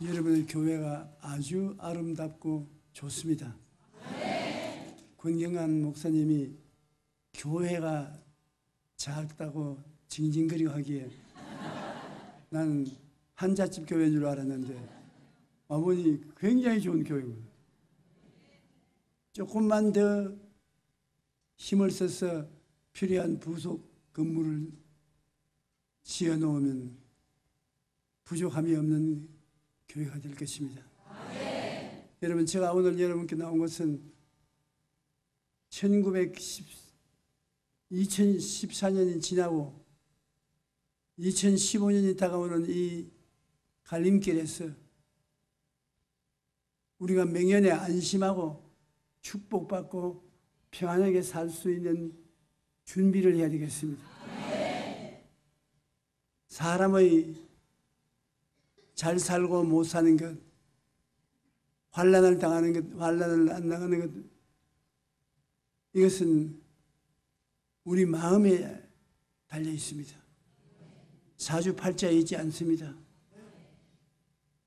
여러분의 교회가 아주 아름답고 좋습니다. 권경환 목사님이 교회가 작다고 징징거리고 하기에 나는 한자집 교회인 줄 알았는데 아버니 굉장히 좋은 교회입니다. 조금만 더 힘을 써서 필요한 부속 건물을 지어 놓으면 부족함이 없는 교회가 될 것입니다. 여러분, 제가 오늘 여러분께 나온 것은 2014년이 지나고 2015년이 다가오는 이 갈림길에서 우리가 명연에 안심하고 축복받고 평안하게 살 수 있는 준비를 해야 되겠습니다. 사람의 잘 살고 못 사는 것, 환난을 당하는 것, 환난을 안 당하는 것, 이것은 우리 마음에 달려 있습니다. 사주팔자에 있지 않습니다.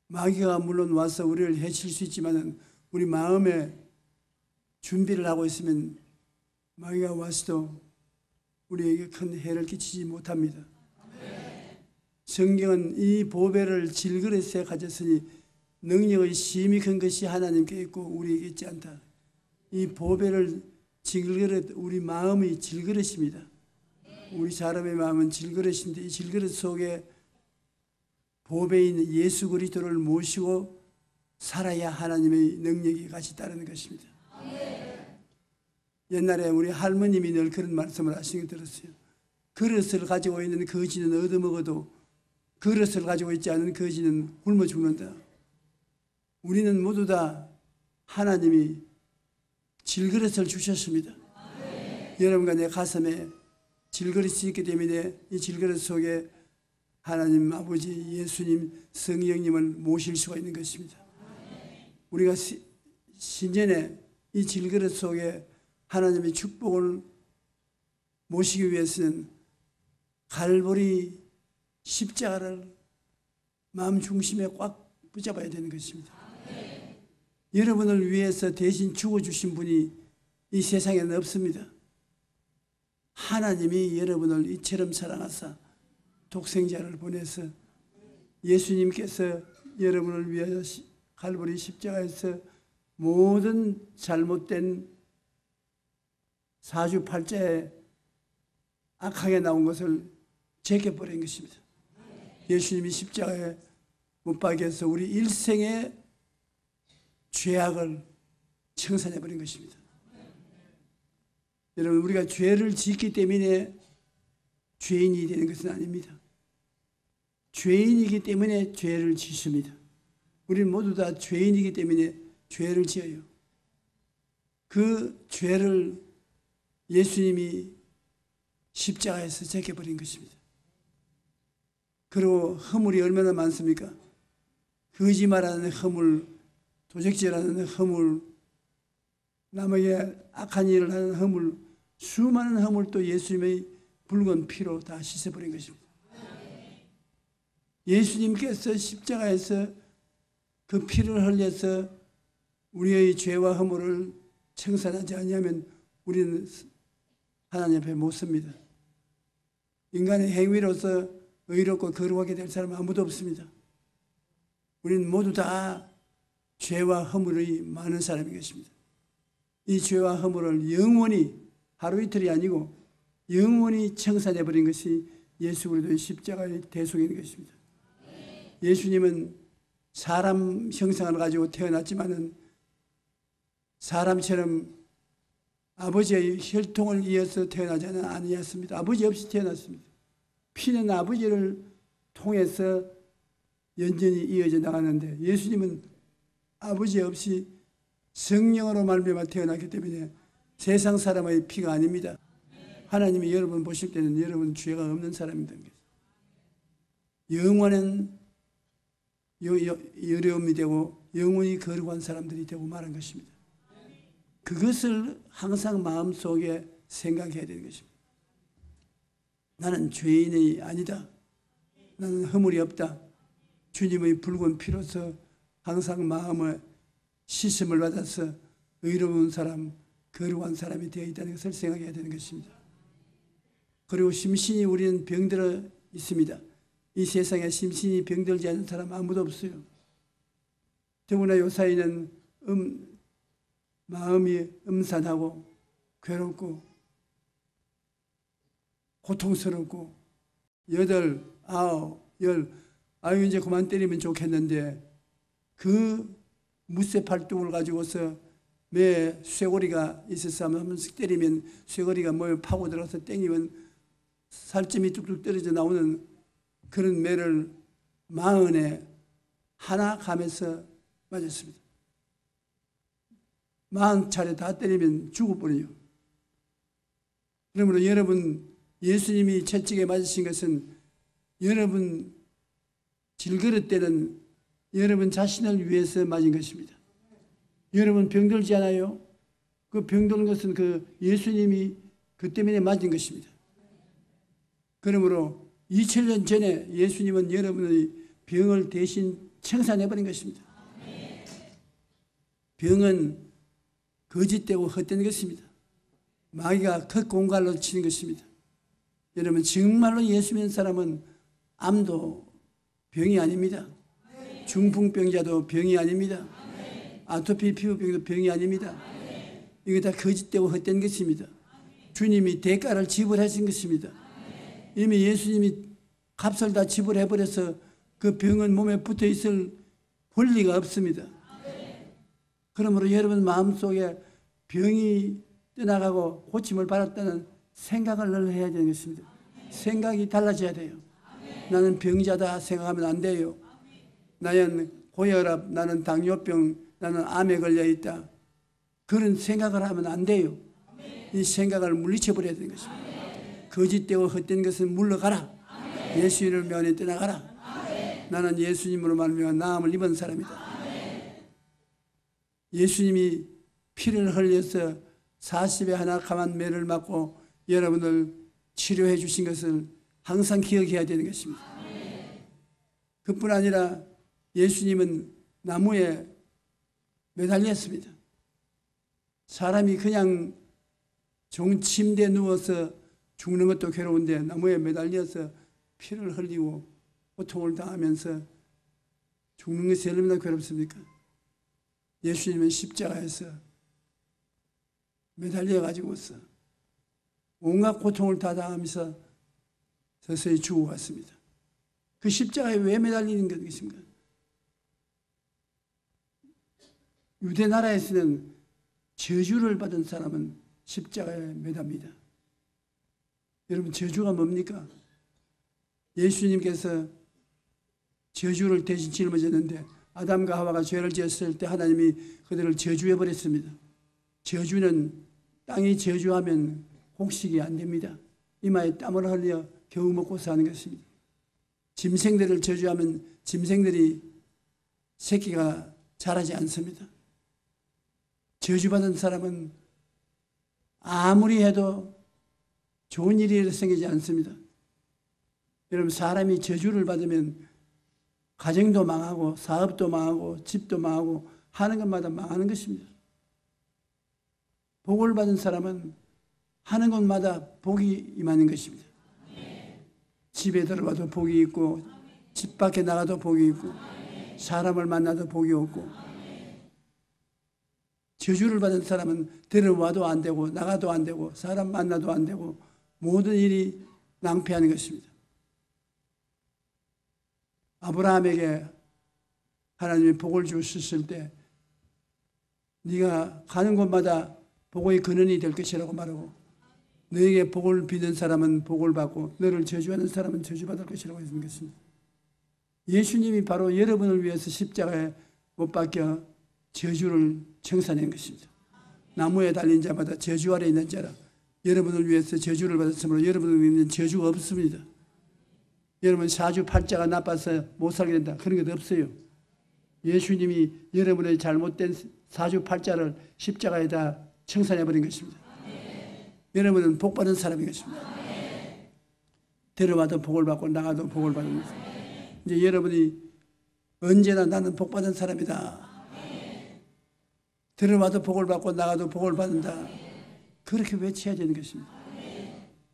마귀가 물론 와서 우리를 해칠 수 있지만 우리 마음에 준비를 하고 있으면 마귀가 와서도 우리에게 큰 해를 끼치지 못합니다. 성경은 이 보배를 질그릇에 가졌으니 능력의 심히 큰 것이 하나님께 있고 우리에게 있지 않다. 이 보배를 질그릇, 우리 마음이 질그릇입니다. 우리 사람의 마음은 질그릇인데 이 질그릇 속에 보배인 예수 그리스도를 모시고 살아야 하나님의 능력이 같이 따르는 것입니다. 옛날에 우리 할머님이 늘 그런 말씀을 하시는 거 들었어요. 그릇을 가지고 있는 거지는 얻어먹어도 그릇을 가지고 있지 않은 거지는 굶어 죽는다. 우리는 모두 다 하나님이 질그릇을 주셨습니다. 여러분과 내 가슴에 질그릇이 있기 때문에 이 질그릇 속에 하나님 아버지, 예수님, 성령님을 모실 수가 있는 것입니다. 우리가 신전에 이 질그릇 속에 하나님의 축복을 모시기 위해서는 갈보리 십자가를 마음 중심에 꽉 붙잡아야 되는 것입니다. 여러분을 위해서 대신 죽어주신 분이 이 세상에는 없습니다. 하나님이 여러분을 이처럼 사랑하사 독생자를 보내서 예수님께서 여러분을 위하여 갈보리 십자가에서 모든 잘못된 사주팔자에 악하게 나온 것을 제껴버린 것입니다. 예수님이 십자가에 못 박여서 우리 일생의 죄악을 청산해버린 것입니다. 여러분, 우리가 죄를 짓기 때문에 죄인이 되는 것은 아닙니다. 죄인이기 때문에 죄를 짓습니다. 우리는 모두 다 죄인이기 때문에 죄를 지어요. 그 죄를 예수님이 십자가에서 제껴버린 것입니다. 그리고 허물이 얼마나 많습니까? 거짓말하는 허물, 도적질하는 허물, 남에게 악한 일을 하는 허물, 수많은 허물도 예수님의 붉은 피로 다 씻어버린 것입니다. 예수님께서 십자가에서 그 피를 흘려서 우리의 죄와 허물을 청산하지 아니하면 우리는 하나님 앞에 못 섭니다. 인간의 행위로서 의롭고 거룩하게 될 사람은 아무도 없습니다. 우리는 모두 다 죄와 허물이 많은 사람인 것입니다. 이 죄와 허물을 영원히 하루 이틀이 아니고 영원히 청산해버린 것이 예수 그리스도의 십자가의 대속인 것입니다. 예수님은 사람 형상을 가지고 태어났지만은 사람처럼 아버지의 혈통을 이어서 태어나지는 아니었습니다. 아버지 없이 태어났습니다. 피는 아버지를 통해서 연전이 이어져 나가는데 예수님은 아버지 없이 성령으로 말미암아 태어났기 때문에 세상 사람의 피가 아닙니다. 하나님이 여러분 보실 때는 여러분 죄가 없는 사람입니다. 영원한 여려움이 되고 영원히 거룩한 사람들이 되고 말한 것입니다. 그것을 항상 마음속에 생각해야 되는 것입니다. 나는 죄인이 아니다. 나는 허물이 없다. 주님의 붉은 피로서 항상 마음의 씻음을 받아서 의로운 사람, 거룩한 사람이 되어 있다는 것을 생각해야 되는 것입니다. 그리고 심신이 우리는 병들어 있습니다. 이 세상에 심신이 병들지 않은 사람 아무도 없어요. 더구나 요사이는 마음이 음산하고 괴롭고 고통스럽고 여덟, 아홉, 열, 아유 이제 그만 때리면 좋겠는데 그 무쇠 팔뚝을 가지고서 매 쇠고리가 있어서 한 번씩 때리면 쇠고리가 몸에 파고들어서 땡기면 살점이 뚝뚝 떨어져 나오는 그런 매를 40에 하나 감에서 맞았습니다. 40차례 다 때리면 죽어버려요. 그러므로 여러분 예수님이 채찍에 맞으신 것은 여러분 질그릇 때는 여러분 자신을 위해서 맞은 것입니다. 여러분 병들지 않아요? 그 병드는 것은 그 예수님이 그 때문에 맞은 것입니다. 그러므로 2000년 전에 예수님은 여러분의 병을 대신 청산해버린 것입니다. 병은 거짓되고 헛된 것입니다. 마귀가 컷공갈로 치는 것입니다. 여러분 정말로 예수 믿는 사람은 암도 병이 아닙니다. 중풍병자도 병이 아닙니다. 아토피 피부병도 병이 아닙니다. 이거 다 거짓되고 헛된 것입니다. 주님이 대가를 지불하신 것입니다. 이미 예수님이 값을 다 지불해버려서 그 병은 몸에 붙어 있을 권리가 없습니다. 그러므로 여러분 마음속에 병이 떠나가고 고침을 받았다는 생각을 늘 해야 되는 것입니다. 생각이 달라져야 돼요. 나는 병자다 생각하면 안 돼요. 나는 고혈압, 나는 당뇨병, 나는 암에 걸려 있다. 그런 생각을 하면 안 돼요. 이 생각을 물리쳐버려야 되는 것입니다. 거짓되고 헛된 것은 물러가라. 예수님을 면에 떠나가라. 나는 예수님으로 말미암아 나음을 입은 사람이다. 예수님이 피를 흘려서 40에 하나 감한 매를 맞고 여러분을 치료해 주신 것을 항상 기억해야 되는 것입니다. 그뿐 아니라 예수님은 나무에 매달렸습니다. 사람이 그냥 침대에 누워서 죽는 것도 괴로운데 나무에 매달려서 피를 흘리고 고통을 당하면서 죽는 것이 얼마나 괴롭습니까? 예수님은 십자가에서 매달려 가지고서 온갖 고통을 다 당하면서 서서히 죽어갔습니다. 그 십자가에 왜 매달리는 것입니까? 유대 나라에서는 저주를 받은 사람은 십자가에 매답니다. 여러분 저주가 뭡니까? 예수님께서 저주를 대신 짊어졌는데 아담과 하와가 죄를 지었을 때 하나님이 그들을 저주해 버렸습니다. 저주는 땅이 저주하면 곡식이 안 됩니다. 이마에 땀을 흘려 겨우 먹고 사는 것입니다. 짐승들을 저주하면 짐승들이 새끼가 자라지 않습니다. 저주받은 사람은 아무리 해도 좋은 일이 생기지 않습니다. 여러분 사람이 저주를 받으면 가정도 망하고 사업도 망하고 집도 망하고 하는 것마다 망하는 것입니다. 복을 받은 사람은 하는 것마다 복이 임하는 것입니다. 집에 들어가도 복이 있고 집 밖에 나가도 복이 있고 사람을 만나도 복이 없고 저주를 받은 사람은 들어와도 안 되고 나가도 안 되고 사람 만나도 안 되고 모든 일이 낭패하는 것입니다. 아브라함에게 하나님이 복을 주셨을 때 네가 가는 곳마다 복의 근원이 될 것이라고 말하고 너에게 복을 비는 사람은 복을 받고 너를 저주하는 사람은 저주받을 것이라고 했는 것입니다. 예수님이 바로 여러분을 위해서 십자가에 못 박혀 저주를 청산한 것입니다. 나무에 달린 자마다 저주 아래 있는 자라. 여러분을 위해서 저주를 받았으므로 여러분을 위해서 저주가 없습니다. 여러분 사주팔자가 나빠서 못 살게 된다 그런 것 없어요. 예수님이 여러분의 잘못된 사주팔자를 십자가에다 청산해버린 것입니다. 여러분은 복받은 사람인 것입니다. 들어와도 복을 받고 나가도 복을 받는 것입니다. 이제 여러분이 언제나 나는 복받은 사람이다. 들어와도 복을 받고 나가도 복을 받는다. 그렇게 외쳐야 되는 것입니다.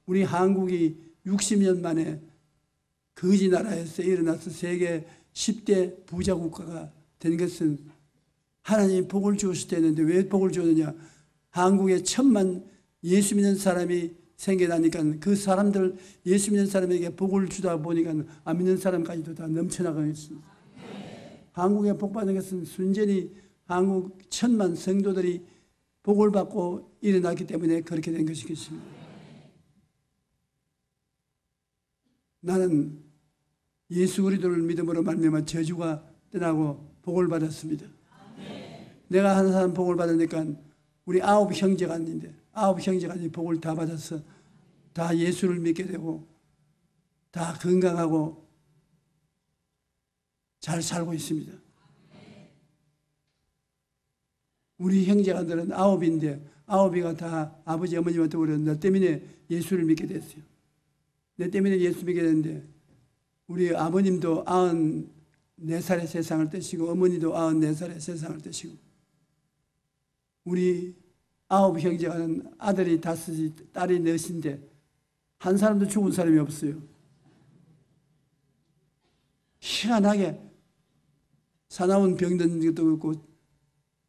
우리 한국이 60년 만에 거지 나라에서 일어나서 세계 10대 부자 국가가 된 것은 하나님이 복을 주었을 때였는데 왜 복을 주었느냐? 한국에 1,000만 예수 믿는 사람이 생겨나니까 그 사람들 예수 믿는 사람에게 복을 주다 보니까 안 믿는 사람까지도 다 넘쳐나가고 있습니다. 한국에 복 받는 것은 순전히 한국 1,000만 성도들이 복을 받고 일어났기 때문에 그렇게 된 것이겠습니다. 나는 예수 그리스도를 믿음으로 말미암아 저주가 떠나고 복을 받았습니다. 내가 한 사람 복을 받으니까 우리 9 형제가 있는데 9 형제가 복을 다 받아서 다 예수를 믿게 되고 다 건강하고 잘 살고 있습니다. 우리 형제가들은 9인데 9이가 다 아버지 어머님한테 오래 나 때문에 예수를 믿게 됐어요. 내 때문에 예수 믿게 됐는데 우리 아버님도 94살에 세상을 떼시고 어머니도 94살에 세상을 떼시고 우리 9 형제가는 아들이 5이 딸이 4인데 한 사람도 죽은 사람이 없어요. 희한하게 사나운 병든 것도 없고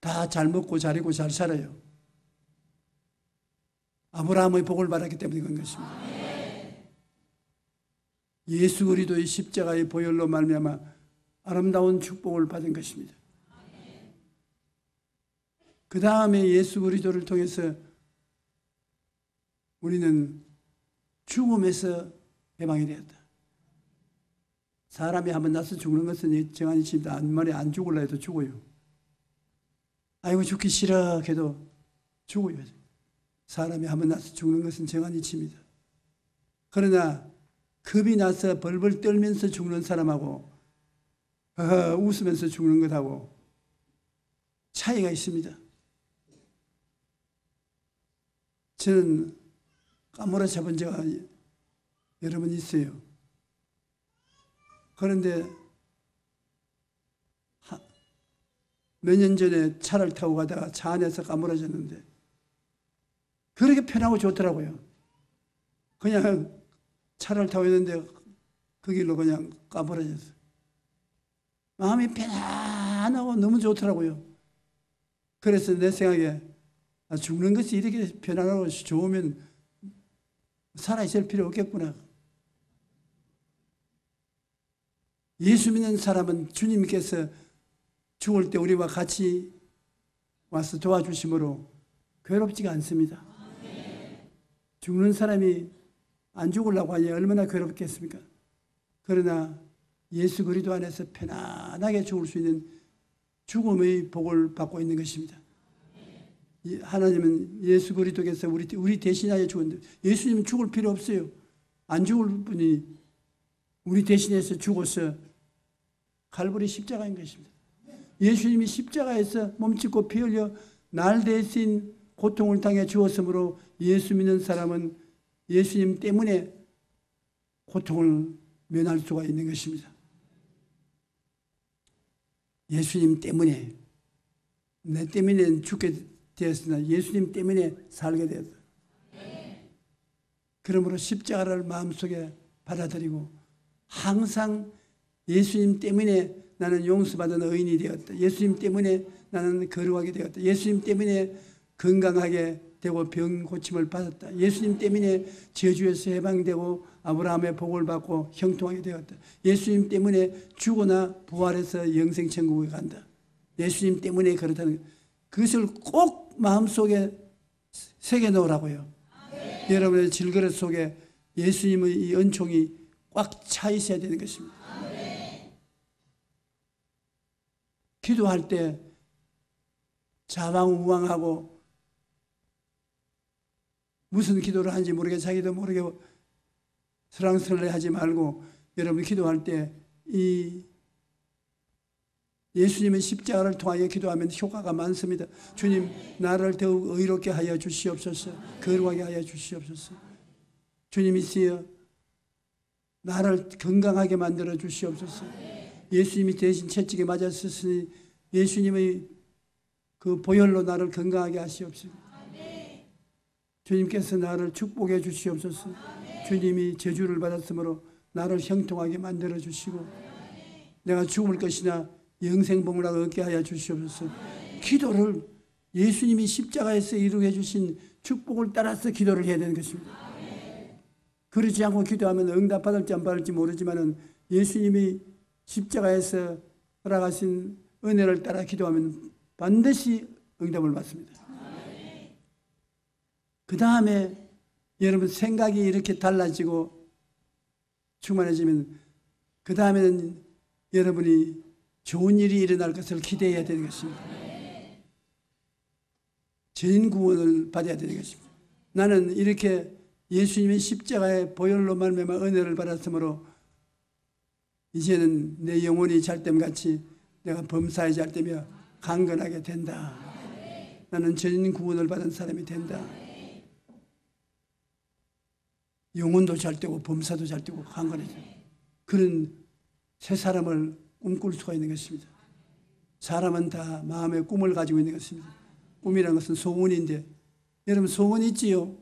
다 잘 먹고 잘 입고 잘 살아요. 아브라함의 복을 받았기 때문에 그런 것입니다. 예수 그리스도의 십자가의 보혈로 말미암아 아름다운 축복을 받은 것입니다. 그 다음에 예수 그리스도를 통해서 우리는 죽음에서 해방이 되었다. 사람이 한번 나서 죽는 것은 정한 이치입니다. 안 죽을라 해도 죽어요. 아이고 죽기 싫어 해도 죽어요. 사람이 한번 나서 죽는 것은 정한 이치입니다. 그러나 겁이 나서 벌벌 떨면서 죽는 사람하고 웃으면서 죽는 것하고 차이가 있습니다. 저는 까무러쳐 본 적가 여러 번 있어요. 그런데 몇 년 전에 차를 타고 가다가 차 안에서 까무러졌는데 그렇게 편하고 좋더라고요. 그냥 차를 타고 있는데 그 길로 그냥 까무러졌어요. 마음이 편안하고 너무 좋더라고요. 그래서 내 생각에 죽는 것이 이렇게 편안하고 좋으면 살아있을 필요 없겠구나. 예수 믿는 사람은 주님께서 죽을 때 우리와 같이 와서 도와주심으로 괴롭지가 않습니다. 죽는 사람이 안 죽으려고 하니 얼마나 괴롭겠습니까? 그러나 예수 그리스도 안에서 편안하게 죽을 수 있는 죽음의 복을 받고 있는 것입니다. 하나님은 예수 그리스도께서 우리 대신하여 죽었는데 예수님은 죽을 필요 없어요. 안 죽을 분이 우리 대신해서 죽어서 갈보리 십자가인 것입니다. 예수님이 십자가에서 몸짓고 피 흘려 날 대신 고통을 당해 주었으므로 예수 믿는 사람은 예수님 때문에 고통을 면할 수가 있는 것입니다. 예수님 때문에 내 때문에 죽게 되었으나 예수님 때문에 살게 되었다. 그러므로 십자가를 마음속에 받아들이고 항상 예수님 때문에 나는 용서받은 의인이 되었다. 예수님 때문에 나는 거룩하게 되었다. 예수님 때문에 건강하게 되고 병 고침을 받았다. 예수님 때문에 저주에서 해방되고 아브라함의 복을 받고 형통하게 되었다. 예수님 때문에 죽으나 부활해서 영생천국에 간다. 예수님 때문에 그렇다는 그것을 꼭 마음속에 새겨놓으라고요. 여러분의 질그릇 속에 예수님의 이 은총이 꽉 차 있어야 되는 것입니다. 기도할 때 자방우왕하고 무슨 기도를 하는지 모르게 자기도 모르게 설랑설레 하지 말고 여러분 기도할 때 이 예수님의 십자가를 통하여 기도하면 효과가 많습니다. 주님 나를 더욱 의롭게 하여 주시옵소서. 거룩하게 하여 주시옵소서. 주님 있으여 나를 건강하게 만들어 주시옵소서. 예수님이 대신 채찍에 맞았으니 예수님의 그 보혈로 나를 건강하게 하시옵소서. 주님께서 나를 축복해 주시옵소서. 주님이 저주를 받았으므로 나를 형통하게 만들어 주시고 내가 죽을 것이나 영생복을 얻게 하여 주시옵소서. 기도를 예수님이 십자가에서 이루게 해주신 축복을 따라서 기도를 해야 되는 것입니다. 그렇지 않고 기도하면 응답받을지 안 받을지 모르지만 예수님이 십자가에서 허락하신 은혜를 따라 기도하면 반드시 응답을 받습니다. 그 다음에 여러분 생각이 이렇게 달라지고 충만해지면 그 다음에는 여러분이 좋은 일이 일어날 것을 기대해야 되는 것입니다. 전인 구원을 받아야 되는 것입니다. 나는 이렇게 예수님의 십자가의 보혈로 말미암아 은혜를 받았으므로 이제는 내 영혼이 잘됨같이 내가 범사에 잘되며 강건하게 된다. 나는 전인 구원을 받은 사람이 된다. 영혼도 잘되고 범사도 잘되고 강건해져. 그런 새 사람을 꿈꿀 수가 있는 것입니다. 사람은 다 마음의 꿈을 가지고 있는 것입니다. 꿈이라는 것은 소원인데 여러분 소원이 있지요?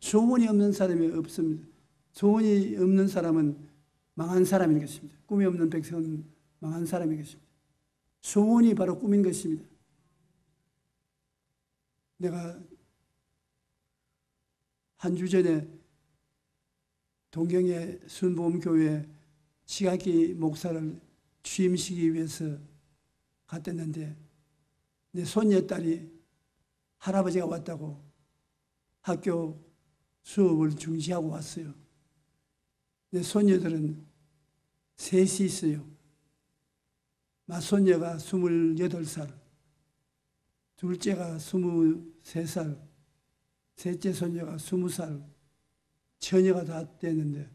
소원이 없는 사람이 없습니다. 소원이 없는 사람은 망한 사람인 것입니다. 꿈이 없는 백성은 망한 사람인 것입니다. 소원이 바로 꿈인 것입니다. 내가 한 주 전에 동경의 순복음교회 시각기 목사를 취임시키기 위해서 갔댔는데 내 손녀딸이 할아버지가 왔다고 학교 수업을 중지하고 왔어요. 내 손녀들은 셋이 있어요. 맏손녀가 28살, 둘째가 23살, 셋째 손녀가 20살, 처녀가 다 됐는데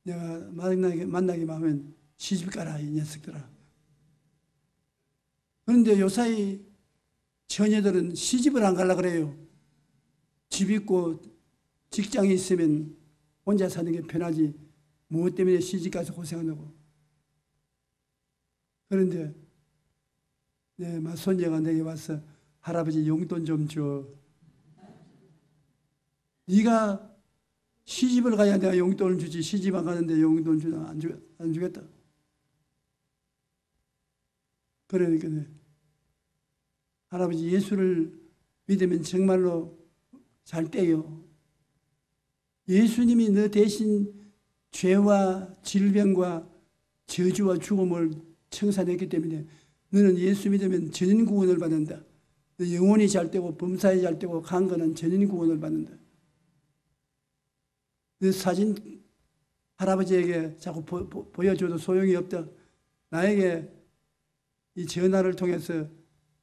내가 만나기만 하면 시집 가라 이 녀석들아. 그런데 요사이 처녀들은 시집을 안 가려고 그래요. 집 있고 직장이 있으면 혼자 사는 게 편하지 무엇 때문에 시집 가서 고생하냐고. 그런데 내 맏손녀가 내게 와서 할아버지 용돈 좀 줘. 네가 시집을 가야 내가 용돈을 주지 시집 안 가는데 용돈 주나 안 주겠다. 그러니까 할아버지 예수를 믿으면 정말로 잘 떼요. 예수님이 너 대신 죄와 질병과 저주와 죽음을 청산했기 때문에 너는 예수 믿으면 전인 구원을 받는다. 너 영혼이 잘 되고 범사에 잘 되고 강건한 전인 구원을 받는다. 너 사진 할아버지에게 자꾸 보여줘도 소용이 없다. 나에게 이 전화를 통해서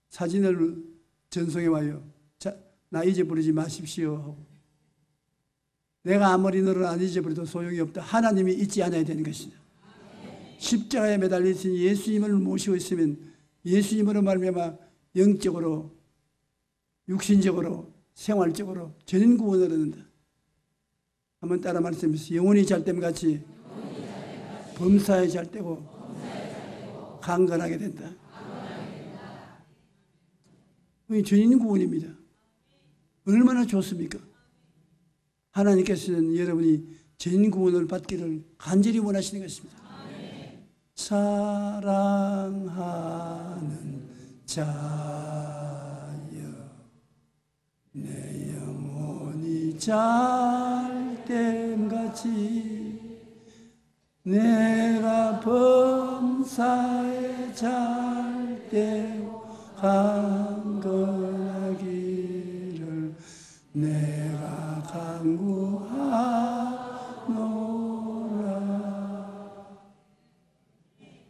사진을 전송해 와요. 자, 나 잊어버리지 마십시오 하고. 내가 아무리 너를 안 잊어버려도 소용이 없다. 하나님이 잊지 않아야 되는 것이다. 십자가에 매달려 있으니 예수님을 모시고 있으면 예수님으로 말미암아 영적으로 육신적으로 생활적으로 전인 구원을 얻는다. 한번 따라 말씀해주세요. 영혼이 잘됨 같이 범사에 잘되고 강건하게 된다. 이 전인 구원입니다. 얼마나 좋습니까? 하나님께서는 여러분이 전인 구원을 받기를 간절히 원하시는 것입니다. 사랑하는 자여 내 영혼이 잘됨같이 내가 범사에 잘되고 강건하기를 내가 간구하노라.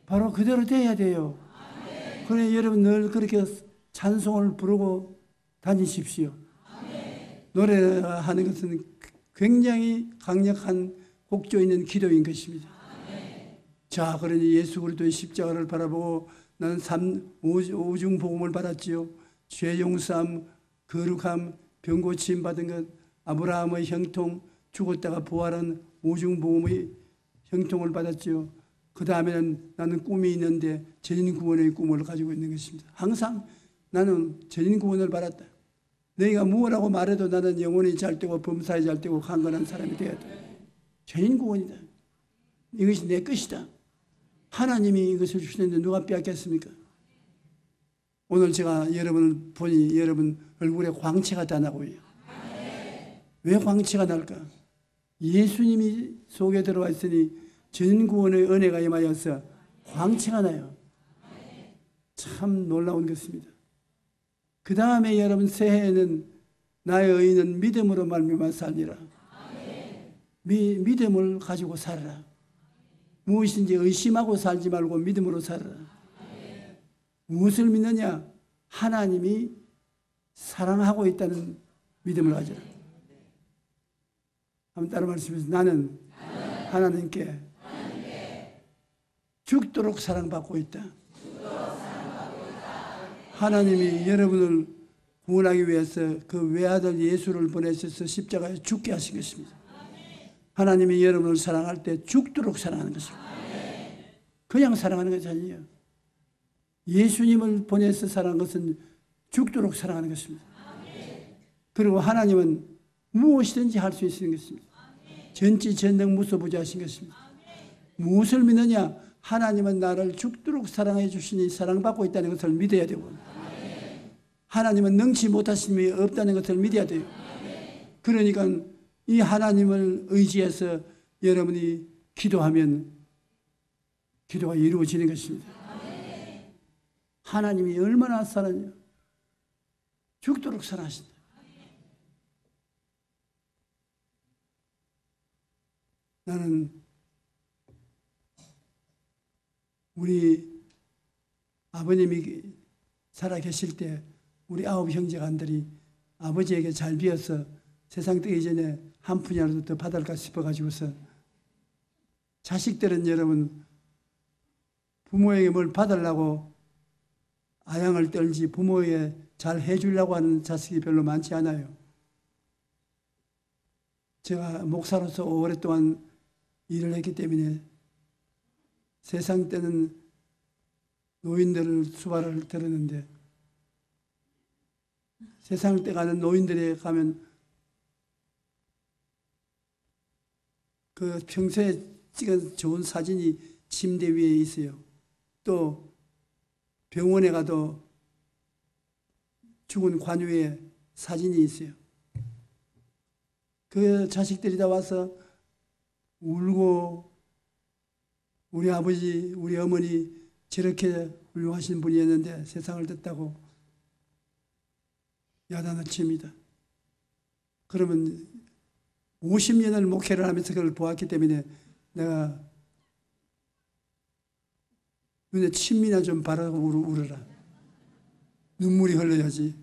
바로 그대로 돼야 돼요. 그래 여러분 늘 그렇게 찬송을 부르고 다니십시오. 노래하는 것은 굉장히 강력한 곡조 있는 기도인 것입니다. 자, 그러니 예수 그리스도의 십자가를 바라보고 나는 오중 복음을 받았지요. 죄 용서함, 거룩함, 병 고침 받은 것, 아브라함의 형통, 죽었다가 부활한 오중 복음의 형통을 받았지요. 그 다음에는 나는 꿈이 있는데 전인 구원의 꿈을 가지고 있는 것입니다. 항상 나는 전인 구원을 바랐다. 너희가 무엇라고 말해도 나는 영혼이 잘 되고 범사에 잘 되고 강건한 사람이 되어야 돼. 전인 구원이다. 이것이 내 것이다. 하나님이 이것을 주시는데 누가 빼앗겠습니까? 오늘 제가 여러분을 보니 여러분 얼굴에 광채가 다 나고 있어요. 왜 광채가 날까? 예수님이 속에 들어와 있으니 전구원의 은혜가 임하여서 광채가 나요. 참 놀라운 것입니다. 그 다음에 여러분 새해에는 나의 의인은 믿음으로 말미암아 살리라. 믿음을 가지고 살아라. 무엇인지 의심하고 살지 말고 믿음으로 살아라. 무엇을 믿느냐? 하나님이 사랑하고 있다는 믿음을 가져라. 한번 따라 말씀해서 나는 하나님께 죽도록 사랑받고 있다. 하나님이 여러분을 구원하기 위해서 그 외아들 예수를 보내셔서 십자가에 죽게 하신 것입니다. 하나님이 여러분을 사랑할 때 죽도록 사랑하는 것입니다. 그냥 사랑하는 것이 아니에요. 예수님을 보내서 사랑한 것은 죽도록 사랑하는 것입니다. 그리고 하나님은 무엇이든지 할 수 있는 것입니다. 전지전능 무소부지하신 것입니다. 무엇을 믿느냐? 하나님은 나를 죽도록 사랑해 주시니 사랑받고 있다는 것을 믿어야 되고, 하나님은 능치 못하신 분이 없다는 것을 믿어야 돼요. 그러니까 이 하나님을 의지해서 여러분이 기도하면 기도가 이루어지는 것입니다. 하나님이 얼마나 사랑해요? 죽도록 사랑하신다. 나는 우리 아버님이 살아계실 때 우리 9 형제간들이 아버지에게 잘 비어서 세상 뜨기 전에 한 푼이라도 더 받을까 싶어가지고서, 자식들은 여러분 부모에게 뭘 받으려고 아양을 떨지 부모에게 잘 해주려고 하는 자식이 별로 많지 않아요. 제가 목사로서 오랫동안 일을 했기 때문에 세상 때는 노인들을 수발을 들었는데, 세상 때 가는 노인들에 가면 그 평소에 찍은 좋은 사진이 침대 위에 있어요. 또 병원에 가도 죽은 관유에 사진이 있어요. 그 자식들이 다 와서 울고, 우리 아버지, 우리 어머니 저렇게 훌륭하신 분이었는데 세상을 듣다고 야단을 칩니다. 그러면 50년을 목회를 하면서 그걸 보았기 때문에 내가 눈에 침이나 좀 바르고 울어라. 눈물이 흘러야지.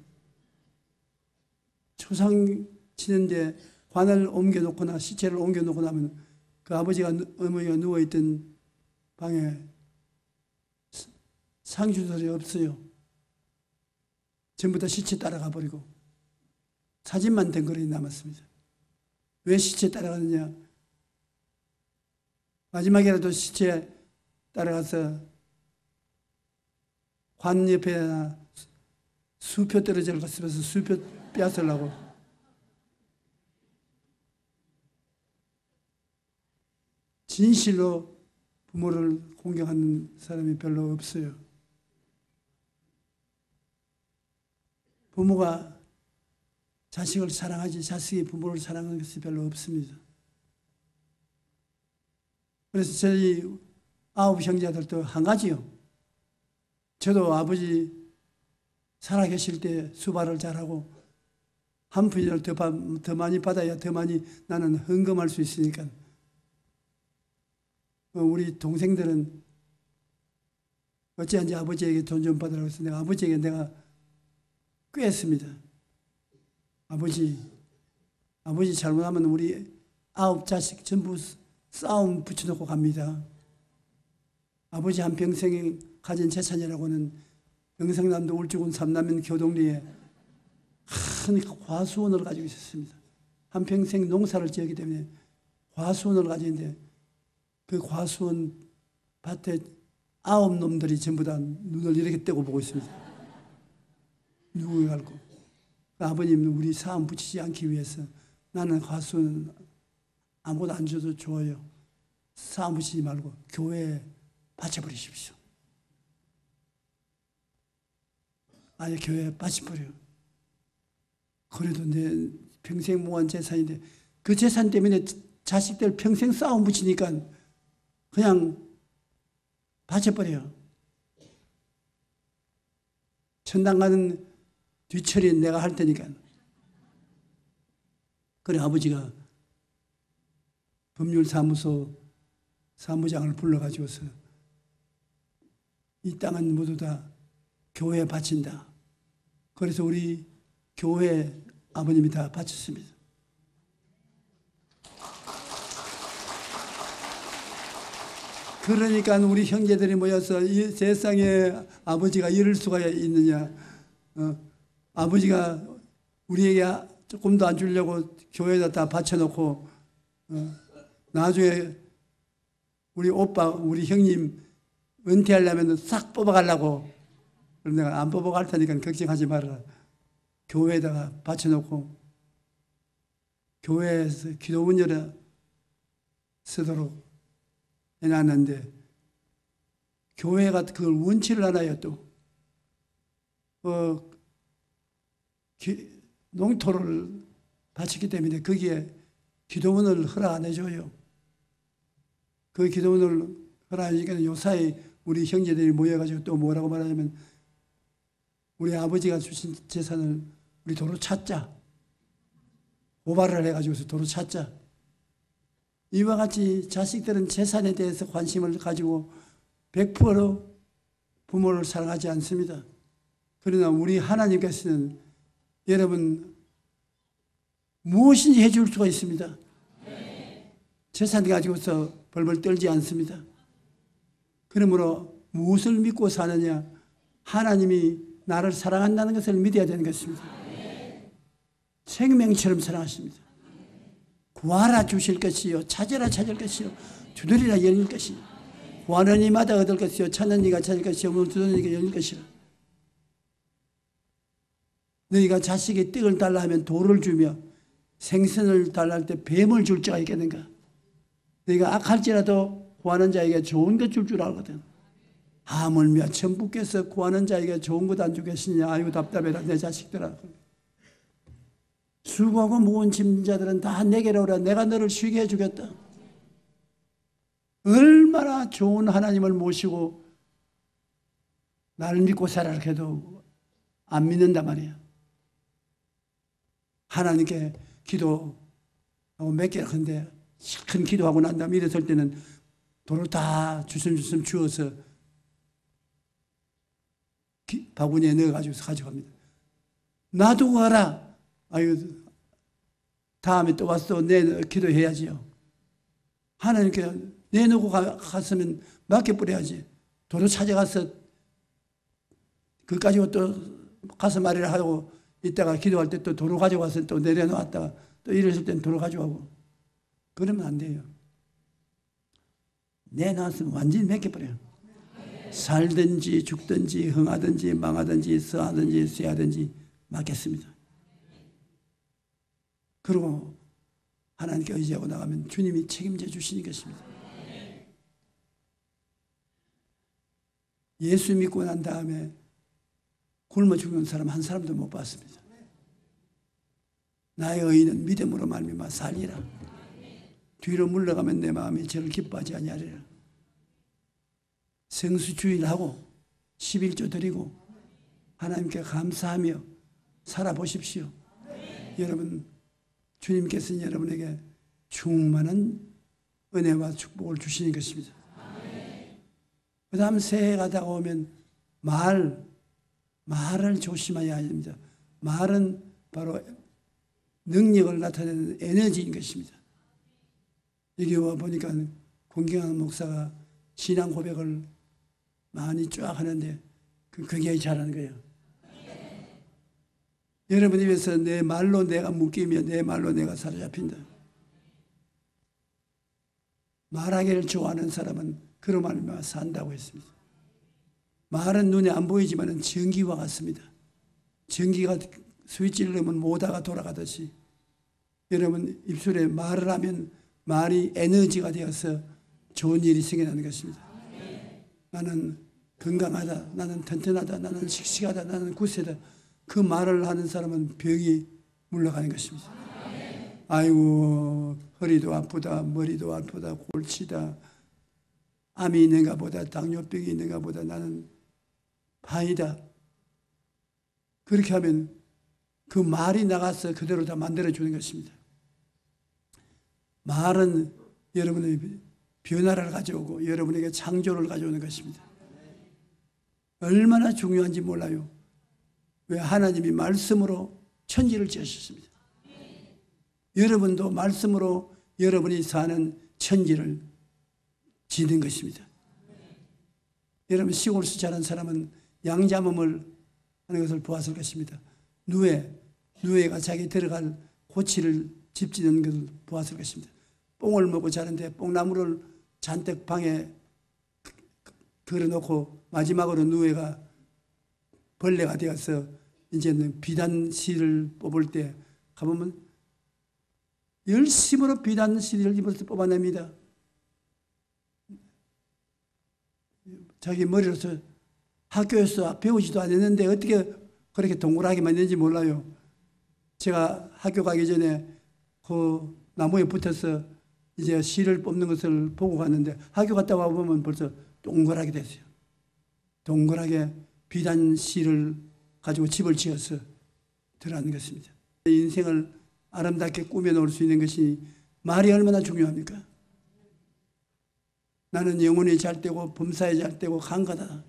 초상 치는데 관을 옮겨놓거나 시체를 옮겨놓고 나면 그 아버지가, 어머니가 누워있던 방에 상주들이 없어요. 전부 다 시체 따라가 버리고 사진만 덩그러니 남았습니다. 왜 시체 따라가느냐? 마지막에라도 시체 따라가서 관 옆에 수표 떨어질 것 같으면서 수표 빼앗으려고. 진실로 부모를 공경하는 사람이 별로 없어요. 부모가 자식을 사랑하지 자식이 부모를 사랑하는 것이 별로 없습니다. 그래서 저희 9 형제들도 한 가지요. 저도 아버지 살아계실 때 수발을 잘하고 한 푼이라도 더 많이 받아야 더 많이 나는 헌금할 수 있으니까. 우리 동생들은 어찌한지 아버지에게 돈 좀 받으라고 해서 내가 아버지에게 내가 꾀했습니다. 아버지 잘못하면 우리 9 자식 전부 싸움 붙여놓고 갑니다. 아버지 한평생에 가진 재산이라고는 영성남도 울주군 삼남면 교동리에 큰 과수원을 가지고 있었습니다. 한평생 농사를 지었기 때문에 과수원을 가지고 있는데 그 과수원 밭에 9놈들이 전부 다 눈을 이렇게 떼고 보고 있습니다. 누구가 갈고. 아버님 우리 사람 붙이지 않기 위해서 나는 가수는 아무것도 안 줘도 좋아요. 사람 붙이지 말고 교회에 바쳐버리십시오. 아예 교회에 바쳐버려. 그래도 내 평생 모은 재산인데 그 재산 때문에 자식들 평생 싸움 붙이니까 그냥 바쳐버려. 천당 가는 뒤처리 내가 할 테니까. 그래 아버지가 법률사무소 사무장을 불러가지고서 이 땅은 모두 다 교회에 바친다. 그래서 우리 교회 아버님이 다 바쳤습니다. 그러니까 우리 형제들이 모여서 이 세상에 아버지가 이럴 수가 있느냐. 아버지가 우리에게 조금도 안 주려고 교회에다 다 바쳐놓고 나중에 우리 오빠, 우리 형님 은퇴하려면 싹 뽑아가려고. 그럼 내가 안 뽑아갈 테니까 걱정하지 말아라. 교회에다가 바쳐놓고 교회에서 기도문 열어 쓰도록 해놨는데 교회가 그걸 원치를 않아요. 또 농토를 바쳤기 때문에 거기에 기도문을 허락 안 해줘요. 그 기도문을 허락 안 해주니까 요사이 우리 형제들이 모여가지고 또 뭐라고 말하냐면 우리 아버지가 주신 재산을 우리 도로 찾자. 고발을 해가지고서 도로 찾자. 이와 같이 자식들은 재산에 대해서 관심을 가지고 100% 부모를 사랑하지 않습니다. 그러나 우리 하나님께서는 여러분 무엇인지 해줄 수가 있습니다. 재산 가지고서 벌벌 떨지 않습니다. 그러므로 무엇을 믿고 사느냐? 하나님이 나를 사랑한다는 것을 믿어야 되는 것입니다. 생명처럼 사랑하십니다. 구하라 주실 것이요 찾으라 찾을 것이요 두드리라 열릴 것이요 구하는 이마다 얻을 것이요 찾는 이가 찾을 것이요 문을 두드리는 이가 열릴 것이라. 너희가 자식이 떡을 달라 하면 돌을 주며 생선을 달라 할 때 뱀을 줄 자가 있겠는가? 너희가 악할지라도 구하는 자에게 좋은 것 줄 줄 알거든. 하물며 천부께서 구하는 자에게 좋은 것 안 주겠느냐? 아이고 답답해라 내 자식들아. 수고하고 무거운 짐진 자들은 다 내게로 오라. 내가 너를 쉬게 해주겠다. 얼마나 좋은 하나님을 모시고 나를 믿고 살아라 해도 안 믿는단 말이야. 하나님께 기도하고 몇 개를 하는데 큰 기도하고 난 다음에 일어설 때는 도로 다 주섬주섬 주워서 바구니에 넣어가지고 가져갑니다. 놔두고 가라. 아유, 다음에 또 와서 기도해야지요. 하나님께 내놓고 갔으면 맡겨버려야지. 도로 찾아가서 그까지 또 가서 말이라 하고 이따가 기도할 때 또 도로 가져가서 또 내려놓았다가 또 이랬을 땐 도로 가져가고 그러면 안 돼요. 내놨으면 완전히 맡겨버려요. 살든지 죽든지 흥하든지 망하든지 서하든지 쇠하든지 맡겼습니다. 그리고 하나님께 의지하고 나가면 주님이 책임져 주시는 것입니다. 예수 믿고 난 다음에 굶어 죽는 사람 한 사람도 못 봤습니다. 나의 의인은 믿음으로 말미암아 살리라. 뒤로 물러가면 내 마음이 저를 기뻐하지 아니하리라. 성수주일하고 11조 드리고 하나님께 감사하며 살아보십시오. 여러분 주님께서는 여러분에게 충만한 은혜와 축복을 주시는 것입니다. 그 다음 새해가 다가오면 말을 조심해야 합니다. 말은 바로 능력을 나타내는 에너지인 것입니다. 여기 와 보니까 공경한 목사가 신앙 고백을 많이 쫙 하는데 그게 잘하는 거예요. 여러분 입에서 내 말로 내가 묶이며 내 말로 내가 사로잡힌다. 말하기를 좋아하는 사람은 그로 말미암아 산다고 했습니다. 말은 눈에 안 보이지만 전기와 같습니다. 전기가 스위치를 넣으면 모다가 돌아가듯이 여러분 입술에 말을 하면 말이 에너지가 되어서 좋은 일이 생겨나는 것입니다. 나는 건강하다, 나는 튼튼하다, 나는 씩씩하다, 나는 굳세다. 그 말을 하는 사람은 병이 물러가는 것입니다. 아이고 허리도 아프다, 머리도 아프다, 골치다, 암이 있는가 보다, 당뇨병이 있는가 보다, 나는 파이다. 그렇게 하면 그 말이 나가서 그대로 다 만들어주는 것입니다. 말은 여러분의 변화를 가져오고 여러분에게 창조를 가져오는 것입니다. 얼마나 중요한지 몰라요. 왜 하나님이 말씀으로 천지를 지으셨습니다. 여러분도 말씀으로 여러분이 사는 천지를 지는 것입니다. 여러분 시골에서 자란 사람은 양자몸을 하는 것을 보았을 것입니다. 누에가 자기 들어갈 고치를 집 짓는 것을 보았을 것입니다. 뽕을 먹고 자는데 뽕나무를 잔뜩 방에 걸어놓고 마지막으로 누에가 벌레가 되어서 이제는 비단실을 뽑을 때 가보면 열심으로 비단실을 입어서 뽑아냅니다. 자기 머리로서 학교에서 배우지도 않았는데 어떻게 그렇게 동그랗게 만드는지 몰라요. 제가 학교 가기 전에 그 나무에 붙어서 이제 실을 뽑는 것을 보고 갔는데 학교 갔다 와보면 벌써 동그랗게 됐어요. 동그랗게 비단 실을 가지고 집을 지어서 들어가는 것입니다. 인생을 아름답게 꾸며놓을 수 있는 것이 말이 얼마나 중요합니까? 나는 영혼이 잘 되고 범사에 잘 되고 강하다.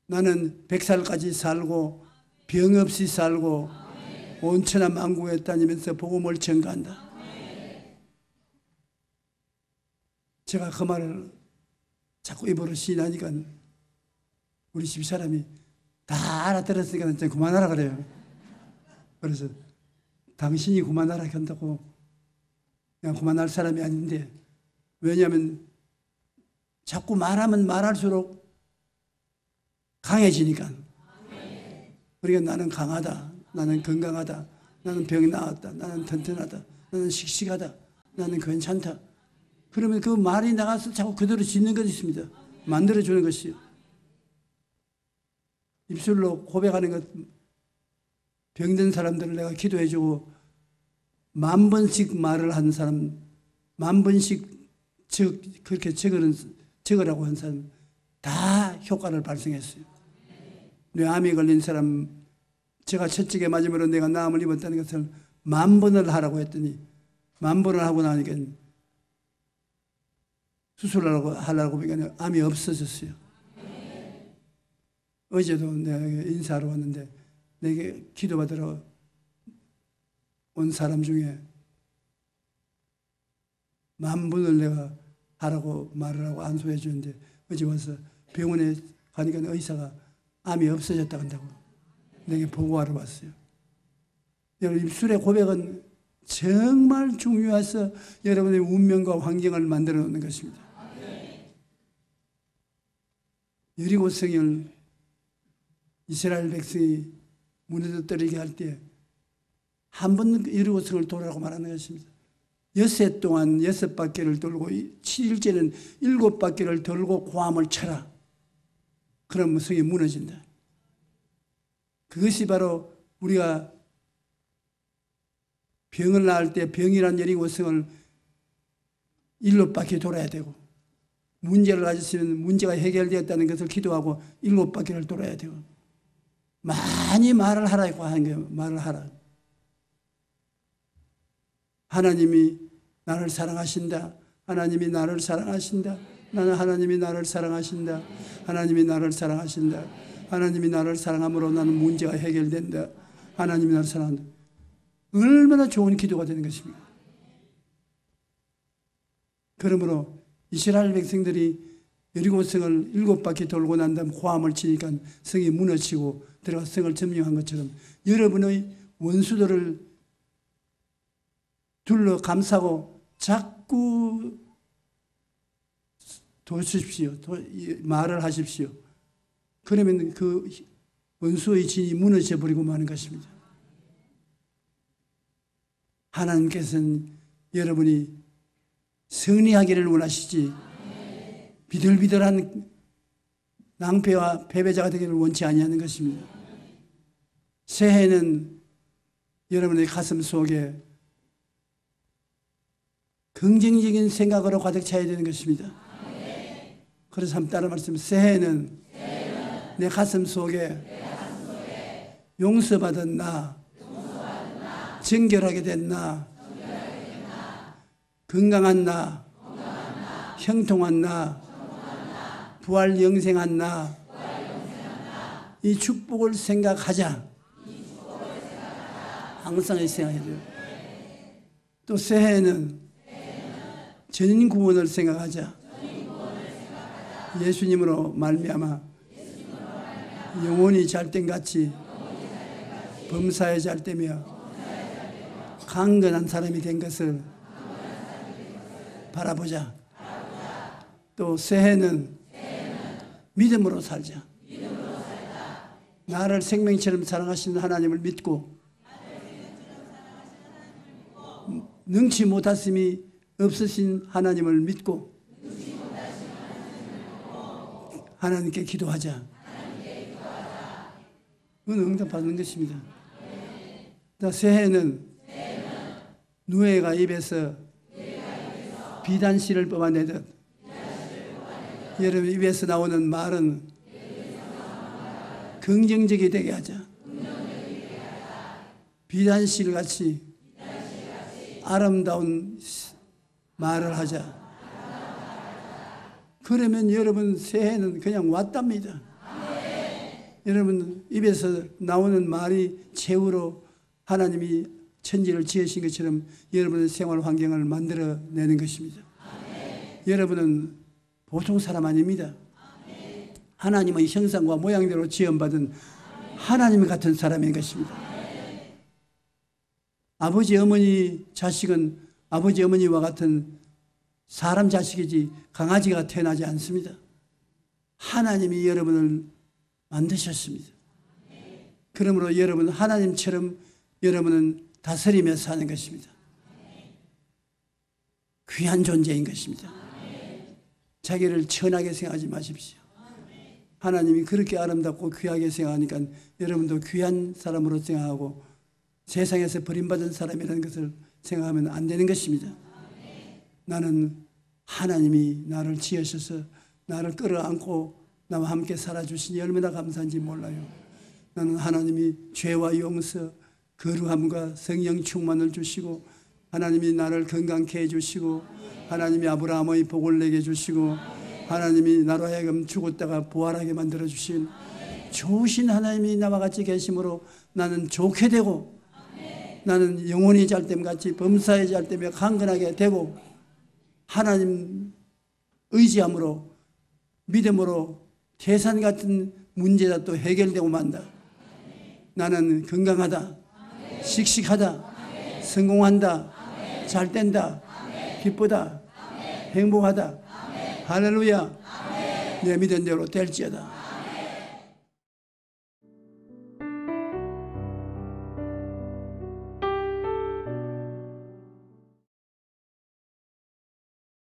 나는 100살까지 살고 병 없이 살고 온천하 만국에 다니면서 복음을 전가한다. 제가 그 말을 자꾸 입으로 시인하니까 우리 집사람이 다 알아들었으니까 이제 그만하라 그래요. 그래서 당신이 그만하라 한다고 그냥 그만할 사람이 아닌데, 왜냐하면 자꾸 말하면 말할수록 강해지니까. 그러니까 나는 강하다, 나는 건강하다, 나는 병 나았다, 나는 튼튼하다, 나는 씩씩하다, 나는 괜찮다. 그러면 그 말이 나가서 자꾸 그대로 짓는 것이 있습니다. 만들어주는 것이요. 입술로 고백하는 것, 병든 사람들을 내가 기도해주고 10,000번씩 말을 한 사람, 10,000번씩 그렇게 적으라고 한 사람 다 효과를 발생했어요. 뇌암이 걸린 사람, 제가 첫째게 맞으므로 내가 나음을 입었다는 것을 10,000번을 하라고 했더니 10,000번을 하고 나니까 수술하려고 보니까 암이 없어졌어요. 어제도 내가 인사하러 왔는데 내게 기도받으러 온 사람 중에 10,000번을 내가 하라고 말을 하고 안수해 주는데 어제 와서 병원에 가니까 의사가 암이 없어졌다 한다고 내게 보고하러 왔어요. 여러분, 입술의 고백은 정말 중요해서 여러분의 운명과 환경을 만들어 놓는 것입니다. 여리고 성을 이스라엘 백성이 무너뜨리게 할 때 한 번 여리고 성을 돌아라고 말하는 것입니다. 6해 동안 6바퀴를 돌고 7일째는 7바퀴를 돌고 고함을 쳐라. 그럼 성이 무너진다. 그것이 바로 우리가 병을 낳을 때 병이란 여리고 성을 7바퀴 돌아야 되고, 문제를 가졌으면 문제가 해결되었다는 것을 기도하고 7바퀴를 돌아야 되고, 많이 말을 하라고 하는 거예요. 말을 하라. 하나님이 나를 사랑하신다. 하나님이 나를 사랑하신다. 나는 하나님이 나를 사랑하신다. 하나님이 나를 사랑하신다. 하나님이 나를 사랑함으로 나는 문제가 해결된다. 하나님이 나를 사랑한다. 얼마나 좋은 기도가 되는 것입니까? 그러므로 이스라엘 백성들이 여리고 성을 7바퀴 돌고 난 다음 고함을 치니까 성이 무너지고 들어가 성을 점령한 것처럼 여러분의 원수들을 둘러 감싸고 자꾸 도십시오. 말을 하십시오. 그러면 그 원수의 진이 무너져 버리고 마는 것입니다. 하나님께서는 여러분이 승리하기를 원하시지 비들비들한 낭패와 패배자가 되기를 원치 아니하는 것입니다. 새해는 여러분의 가슴 속에 긍정적인 생각으로 가득 차야 되는 것입니다. 그래서 한번 따라 말씀. 새해는 내 가슴 속에 용서받은 나, 정결하게 된 나, 건강한 나, 형통한 나, 부활 영생한 나, 이 축복을 생각하자. 항상 생각해야 돼요. 또 새해는 전인 구원을 생각하자. 예수님으로 말미암아 영혼이 잘된 같이 범사에 잘되며 강건한 사람이 된 것을 바라보자. 또 새해는 믿음으로 살자. 나를 생명처럼 사랑하시는 하나님을 믿고 능치 못하심이 없으신 하나님을 믿고 하나님께 기도하자. 그건 응답받는 것입니다. 새해는 누에가 입에서 비단씨를 뽑아내듯 여러분 입에서 나오는 말은 긍정적이 되게 하자. 비단씨 같이 아름다운 말을 하자. 그러면 여러분 새해는 그냥 왔답니다. 여러분 입에서 나오는 말이 최후로 하나님이 천지를 지으신 것처럼 여러분의 생활 환경을 만들어내는 것입니다. 여러분은 보통 사람 아닙니다. 하나님의 형상과 모양대로 지음받은 하나님 같은 사람인 것입니다. 아버지, 어머니, 자식은 아버지, 어머니와 같은 사람 자식이지 강아지가 태어나지 않습니다. 하나님이 여러분을 만드셨습니다. 그러므로 여러분 하나님처럼 여러분은 다스리며 사는 것입니다. 귀한 존재인 것입니다. 자기를 천하게 생각하지 마십시오. 하나님이 그렇게 아름답고 귀하게 생각하니까 여러분도 귀한 사람으로 생각하고 세상에서 버림받은 사람이라는 것을 생각하면 안 되는 것입니다. 나는 하나님이 나를 지으셔서 나를 끌어안고 나와 함께 살아주시니 얼마나 감사한지 몰라요. 나는 하나님이 죄와 용서, 거룩함과 성령 충만을 주시고 하나님이 나를 건강케 해주시고 하나님이 아브라함의 복을 내게 주시고 하나님이 나로 하여금 죽었다가 부활하게 만들어주신 좋으신 하나님이 나와 같이 계심으로 나는 좋게 되고 나는 영혼이 잘됨 같이 범사에 잘되며 강건하게 되고 하나님 의지함으로 믿음으로 태산 같은 문제가 또 해결되고 만다. 나는 건강하다, 씩씩하다, 성공한다, 잘된다, 기쁘다, 행복하다. 할렐루야. 내 믿은 대로 될지어다.